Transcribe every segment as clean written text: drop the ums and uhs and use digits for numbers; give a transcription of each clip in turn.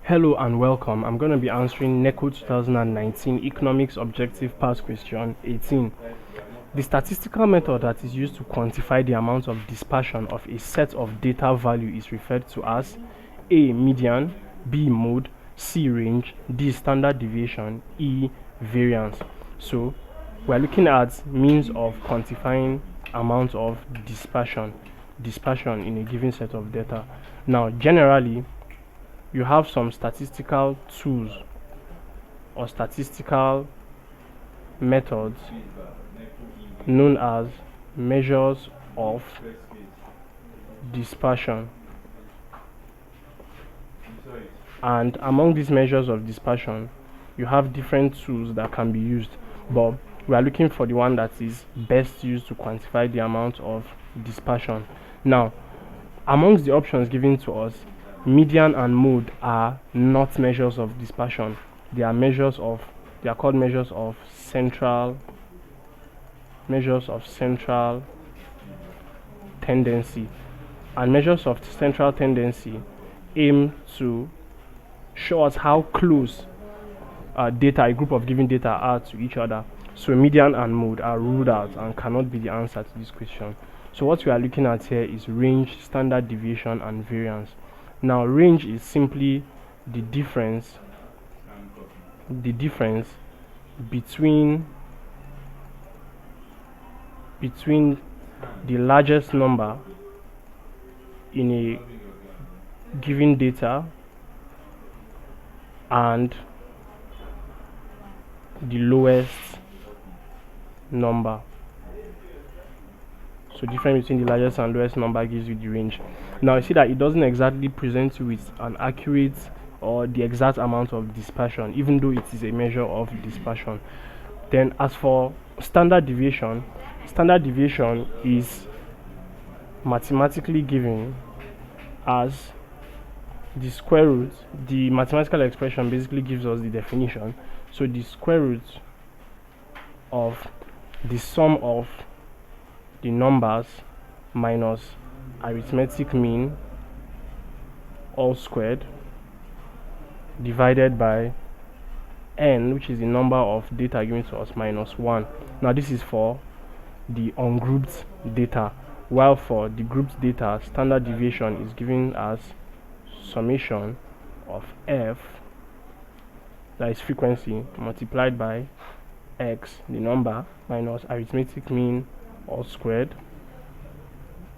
Hello and welcome. I'm going to be answering NECO 2019 Economics Objective Past Question 18. The statistical method that is used to quantify the amount of dispersion of a set of data value is referred to as A. Median, B. Mode, C. Range, D. Standard deviation, E. Variance. So we're looking at means of quantifying amount of dispersion in a given set of data. Now generally you have some statistical tools or statistical methods known as measures of dispersion, and among these measures of dispersion you have different tools that can be used, but we are looking for the one that is best used to quantify the amount of dispersion. Now, amongst the options given to us, median and mode are not measures of dispersion. They are called measures of central tendency, and measures of central tendency aim to show us how close a group of given data are to each other. So median and mode are ruled out and cannot be the answer to this question. So what we are looking at here is range, standard deviation, and variance. Now range is simply the difference between the largest number in a given data and the lowest number. So difference between the largest and lowest number gives you the range. Now you see that it doesn't exactly present you with an accurate or the exact amount of dispersion, even though it is a measure of dispersion. Then as for standard deviation is mathematically given as the square root. The mathematical expression basically gives us the definition. So the square root of the sum of the numbers minus arithmetic mean all squared divided by n, which is the number of data given to us, minus 1. Now this is for the ungrouped data, while for the grouped data, standard deviation is given as summation of f, that is frequency, multiplied by x, the number, minus arithmetic mean all squared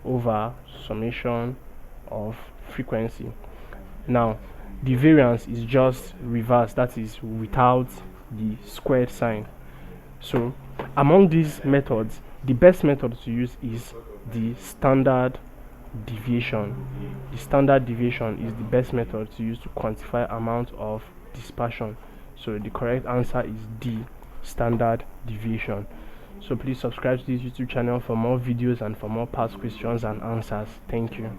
over summation of frequency. Now the variance is just reverse, that is without the squared sign. So among these methods, the best method to use is the standard deviation. The standard deviation is the best method to use to quantify amount of dispersion. So the correct answer is D, standard deviation. So please subscribe to this YouTube channel for more videos and for more past questions and answers. Thank you.